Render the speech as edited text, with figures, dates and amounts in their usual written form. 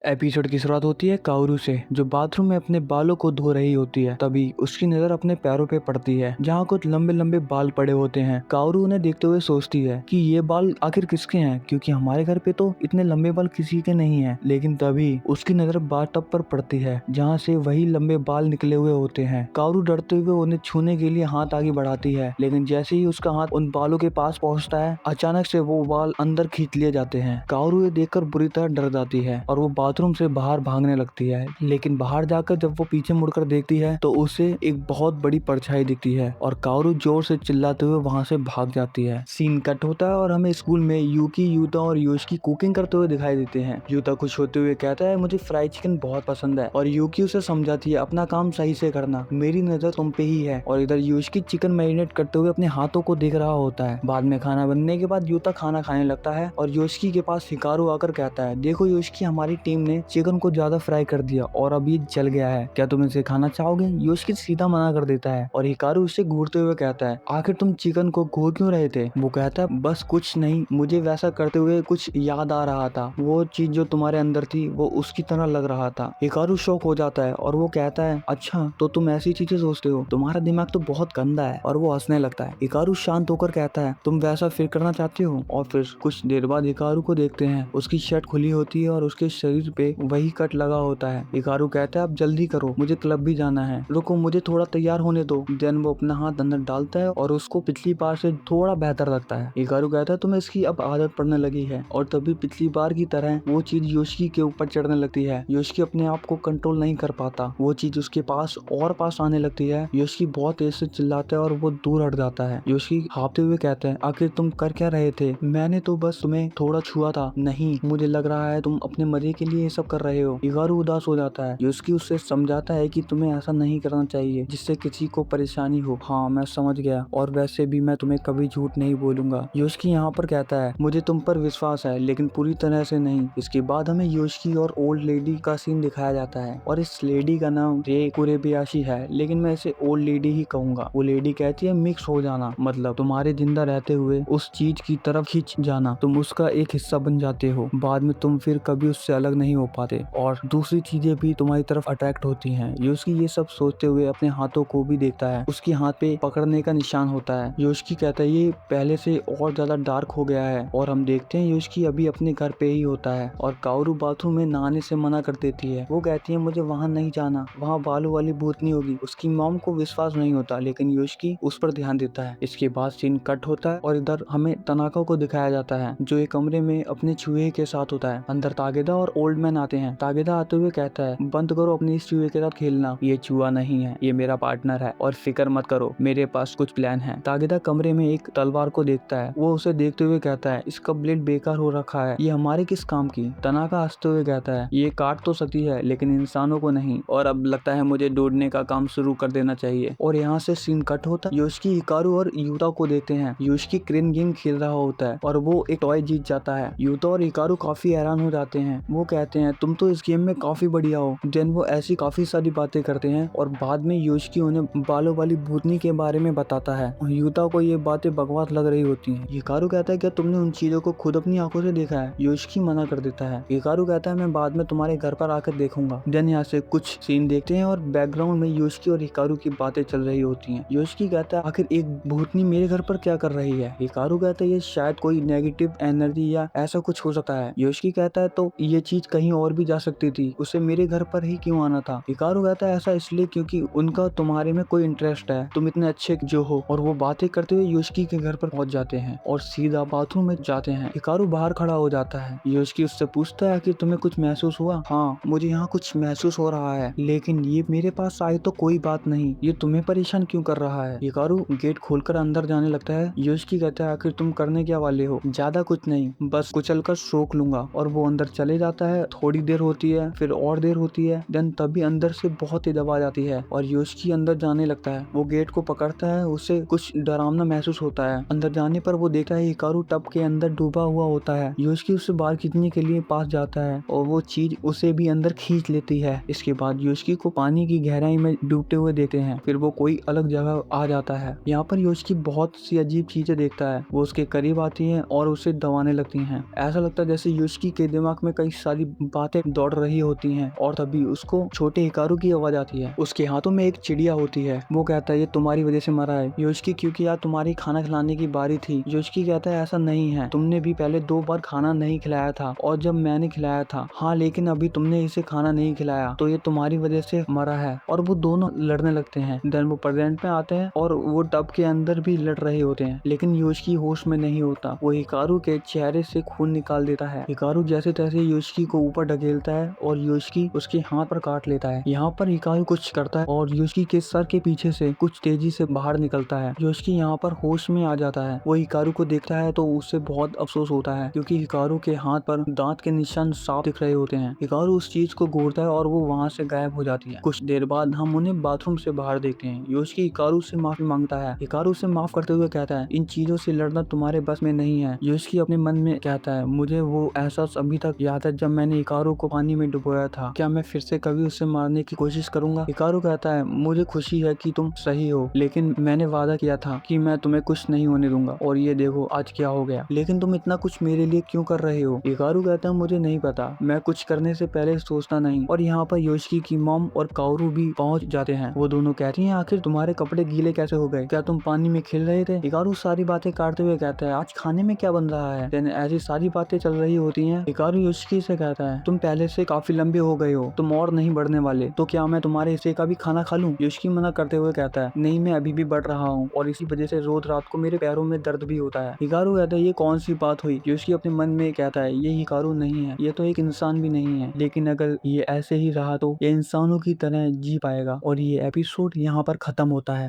Episode की शुरुआत होती है काओरू से, जो बाथरूम में अपने बालों को धो रही होती है। तभी उसकी नजर अपने पैरों पे पड़ती है, जहाँ कुछ लंबे लंबे बाल पड़े होते हैं। काओरू उन्हें देखते हुए सोचती है कि ये बाल आखिर किसके हैं, क्योंकि हमारे घर पे तो इतने लंबे बाल किसी के नहीं हैं। लेकिन तभी उसकी नजर बाथटब पर पड़ती है, जहाँ से वही लंबे बाल निकले हुए होते हैं। काओरू डरते हुए उन्हें छूने के लिए हाथ आगे बढ़ाती है, लेकिन जैसे ही उसका हाथ उन बालों के पास पहुँचता है, अचानक से वो बाल अंदर खींच लिए जाते हैं। काओरू ये देखकर बुरी तरह डर जाती है और वो बाथरूम से बाहर भागने लगती है। लेकिन बाहर जाकर जब वो पीछे मुड़कर देखती है तो उसे एक बहुत बड़ी परछाई दिखती है और काओरू जोर से चिल्लाते हुए वहां से भाग जाती है। सीन कट होता है और हमें स्कूल में यूकी, यूता और योशिकी कुकिंग करते हुए दिखाई देते हैं। यूता खुश होते हुए कहता है, मुझे फ्राई चिकन बहुत पसंद है, और यूकी उसे समझाती है, अपना काम सही से करना, मेरी नजर तुम पे ही है। और इधर योशिकी चिकन मैरिनेट करते हुए अपने हाथों को देख रहा होता है। बाद में खाना बनने के बाद यूता खाना खाने लगता है और योशिकी के पास हिकारू आकर कहता है, देखो योशिकी, हमारी टीम ने चिकन को ज्यादा फ्राई कर दिया और अब ये जल गया है, क्या तुम इसे खाना चाहोगे? योशिकी सीधा मना कर देता है और हिकारू उसे घूरते हुए कहता है, आखिर तुम चिकन को घूर क्यों रहे थे? वो कहता है, बस कुछ नहीं, मुझे वैसा करते हुए कुछ याद आ रहा था, वो चीज जो तुम्हारे अंदर थी वो उसकी तरह लग रहा था। हिकारू शॉक हो जाता है और वो कहता है, अच्छा तो तुम ऐसी चीजें सोचते हो, तुम्हारा दिमाग तो बहुत गंदा है। और वो हंसने लगता है। हिकारू शांत होकर कहता है, तुम वैसा फिर करना चाहते हो? और फिर कुछ देर बाद हिकारू को देखते हैं, उसकी शर्ट खुली होती है और उसके शरीर पे वही कट लगा होता है। हिकारू कहता है, अब जल्दी करो, मुझे क्लब भी जाना है, रुको मुझे थोड़ा तैयार होने दो। देन वो अपना हाथ अंदर डालता है और उसको पिछली बार से थोड़ा बेहतर लगता है। हिकारू कहता है, तुम्हें इसकी अब आदत पड़ने लगी है। और तभी पिछली बार की तरह वो चीज योशिकी के ऊपर चढ़ने लगती है। योशिकी अपने आप को कंट्रोल नहीं कर पाता, वो चीज उसके पास और पास आने लगती है। योशिकी बहुत तेज से चिल्लाता है और वो दूर हट जाता है। योशिकी हाँफते हुए कहते हैं, आखिर तुम कर क्या रहे थे? मैंने तो बस तुम्हें थोड़ा छुआ था। नहीं, मुझे लग रहा है तुम अपने मजे के लिए ये सब कर रहे हो। हिकारू उदास हो जाता है। योशिकी उससे समझाता है कि तुम्हें ऐसा नहीं करना चाहिए जिससे किसी को परेशानी हो। हाँ मैं समझ गया, और वैसे भी मैं तुम्हें कभी झूठ नहीं बोलूंगा। योशिकी यहाँ पर कहता है, मुझे तुम पर विश्वास है, लेकिन पूरी तरह से नहीं। इसके बाद हमें योशिकी और ओल्ड लेडी का सीन दिखाया जाता है, और इस लेडी का नाम रे कुरेबयाशी है, लेकिन मैं इसे ओल्ड लेडी ही कहूंगा। वो लेडी कहती है, मिक्स हो जाना मतलब तुम्हारे जिंदा रहते हुए उस चीज की तरफ खींच जाना, तुम उसका एक हिस्सा बन जाते हो, बाद में तुम फिर कभी उससे अलग नहीं हो पाते, और दूसरी चीजें भी तुम्हारी तरफ अट्रैक्ट होती हैं। योशिकी ये सब सोचते हुए अपने हाथों को भी देखता है, उसके हाथ पे पकड़ने का निशान होता है। योशिकी कहता है, ये पहले से और ज्यादा डार्क हो गया है। और हम देखते हैं योशिकी अभी अपने घर पे ही होता है, और काओरू बाथरूम में नहाने से मना कर देती है। वो कहती है, मुझे वहाँ नहीं जाना, वहाँ बालों वाली भूतनी होगी। उसकी मॉम को विश्वास नहीं होता, लेकिन योशिकी उस पर ध्यान देता है। इसके बाद सीन कट होता है और इधर हमें तनाका को दिखाया जाता है, जो एक कमरे में अपने चूहे के साथ होता है। अंदर तागेदा और ओल्ड मैन आते हैं। तागेदा आते हुए कहता है, बंद करो अपने इस चूहे के साथ खेलना, ये चूहा नहीं है, ये मेरा पार्टनर है, और फिक्र मत करो, मेरे पास कुछ प्लान है। तागेदा कमरे में एक तलवार को देखता है। वो उसे देखते हुए कहता है, इसका ब्लेड बेकार हो रखा है, ये हमारे किस काम की? तनाका हंसते हुए कहता है, ये काट तो सकती है लेकिन इंसानों को नहीं, और अब लगता है मुझे ढूंढने का काम शुरू कर देना चाहिए। और यहाँ से सीन कट होता है। योशिकी हिकारू और यूता को देखते हैं। योशिकी क्रेन गेम खेल रहा होता है और वो एक टॉय जीत जाता है। यूता और हिकारू काफी हैरान हो जाते हैं। वो कहते हैं, तुम तो इस गेम में काफी बढ़िया हो। देन वो ऐसी काफी सारी बातें करते हैं, और बाद में योशिकी उन्हें बालों वाली भूतनी के बारे में बताता है। यूता को ये बातें बकवास लग रही होती हैं। हिकारू कहता है, क्या तुमने उन चीजों को खुद अपनी आंखों से देखा है? योशिकी मना कर देता है। हिकारू कहता है, मैं बाद में तुम्हारे घर पर आकर देखूंगा। देन यहाँ से कुछ सीन देखते हैं और बैकग्राउंड में योशिकी और हिकारू की बातें चल रही होती हैं। योशिकी कहता है, आखिर एक भूतनी मेरे घर पर क्या कर रही है? हिकारू कहता है, ये शायद कोई नेगेटिव एनर्जी या ऐसा कुछ हो सकता है। योशिकी कहता है, तो ये चीज कहीं और भी जा सकती थी, उसे मेरे घर पर ही क्यों आना था? हिकारू कहता है, ऐसा इसलिए क्योंकि उनका तुम्हारे में कोई इंटरेस्ट है, तुम इतने अच्छे जो हो। और वो बातें करते हुए योशिकी के घर पर पहुंच जाते हैं और सीधा बाथरूम में जाते हैं। हिकारू बाहर खड़ा हो जाता है। योशिकी उससे पूछता है कि तुम्हें कुछ महसूस हुआ? हाँ, मुझे यहाँ कुछ महसूस हो रहा है, लेकिन ये मेरे पास आए तो कोई बात नहीं, ये तुम्हें परेशान क्यों कर रहा है? हिकारू गेट खोलकर अंदर जाने लगता है। योशिकी कहता है, आखिर तुम करने क्या वाले हो? ज्यादा कुछ नहीं, बस कुचल कर सोख लूंगा। और वो अंदर चले जाता है। थोड़ी देर होती है, फिर और देर होती है। देन तभी अंदर से बहुत तेज आवाज आती है और योशिकी अंदर जाने लगता है। वो गेट को पकड़ता है, उसे कुछ डरावना महसूस होता है। अंदर जाने पर वो देखता है हिकारू टब के अंदर डूबा हुआ होता है। योशिकी उसे बाहर खींचने के लिए पास जाता है और वो चीज उसे भी अंदर खींच लेती है। इसके बाद योशिकी को पानी की गहराई में डूबते हुए देखते हैं। फिर वो कोई अलग जगह आ जाता है। यहाँ पर योशिकी बहुत सी अजीब चीजें देखता है। वो उसके करीब आती है और उसे दबाने लगती हैं। ऐसा लगता है जैसे योशिकी के दिमाग में कई सारी बातें दौड़ रही होती हैं और तभी उसको छोटे हिकारू की आवाज आती है। उसके हाथों में एक चिड़िया होती है। वो कहता है ये तुम्हारी वजह से मरा है योशिकी, क्योंकि यार तुम्हारी खाना खिलाने की बारी थी। योशिकी कहता है ऐसा नहीं है, तुमने भी पहले 2 बार खाना नहीं खिलाया था और जब मैंने खिलाया था, हाँ लेकिन अभी तुमने इसे खाना नहीं खिलाया तो ये तुम्हारी वजह से मरा है। और वो दोनों लड़ने लगते हैं। देन वो प्रेजेंट में आते हैं और वो टब के अंदर भी लड़ रहे होते हैं, लेकिन योशिकी होश में नहीं होता। वो हिकारू के चेहरे से खून निकाल देता है। हिकारू जैसे तैसे योशिकी को ऊपर ढकेलता है और योशिकी उसके हाथ पर काट लेता है। यहाँ पर हिकारू कुछ करता है और योशिकी के सर के पीछे से कुछ तेजी से बाहर निकलता है। योशिकी यहाँ पर होश में आ जाता है। वो हिकारू को देखता है तो उससे बहुत अफसोस होता है, क्योंकि हिकारू के हाथ पर दांत के निशान साफ दिख रहे होते हैं। हिकारू उस चीज को घूरता है और वो वहाँ से गायब हो जाती है। कुछ देर बाद हम उन्हें बाथरूम से बाहर देखते हैं। योशिकी हिकारू से माफी मांगता है। हिकारू से माफ करते हुए कहता है इन चीजों से लड़ना तुम्हारे बस में नहीं है। योशिकी अपने मन में कहता है मुझे वो एहसास अभी तक याद है जब मैंने हिकारू को पानी में डुबोया था। क्या मैं फिर से कभी उसे मारने की कोशिश करूंगा? हिकारू कहता है मुझे खुशी है कि तुम सही हो, लेकिन मैंने वादा किया था कि मैं तुम्हें कुछ नहीं होने दूंगा और ये देखो आज क्या हो गया। लेकिन तुम इतना कुछ मेरे लिए क्यों कर रहे हो? हिकारू कहता है मुझे नहीं पता, मैं कुछ करने से पहले सोचता नहीं। और यहाँ पर योशिकी की मॉम और काओरू भी पहुंच जाते हैं। वो दोनों कहती हैं आखिर तुम्हारे कपड़े गीले कैसे हो गए? क्या तुम पानी में खेल रहे थे? हिकारू सारी बातें काटते हुए कहता है आज खाने में क्या बन रहा है? देन ऐसी सारी बातें चल रही होती हैं। हिकारू योशिकी से कहता है तुम पहले से काफी लंबे हो गए हो, तुम और नहीं बढ़ने वाले, तो क्या मैं तुम्हारे हिस्से का भी खाना खा लूं? योशिकी मना करते हुए कहता है नहीं, मैं अभी भी बढ़ रहा हूँ और इसी वजह से रोज रात को मेरे पैरों में दर्द भी होता है। हिकारू कहता है ये कौन सी बात हुई? योशिकी अपने मन में कहता है ये हिकारू नहीं है, ये तो एक इंसान भी नहीं है, लेकिन अगर ये ऐसे ही रहा तो ये इंसानों की तरह जी पाएगा। और ये एपिसोड यहाँ पर खत्म होता है।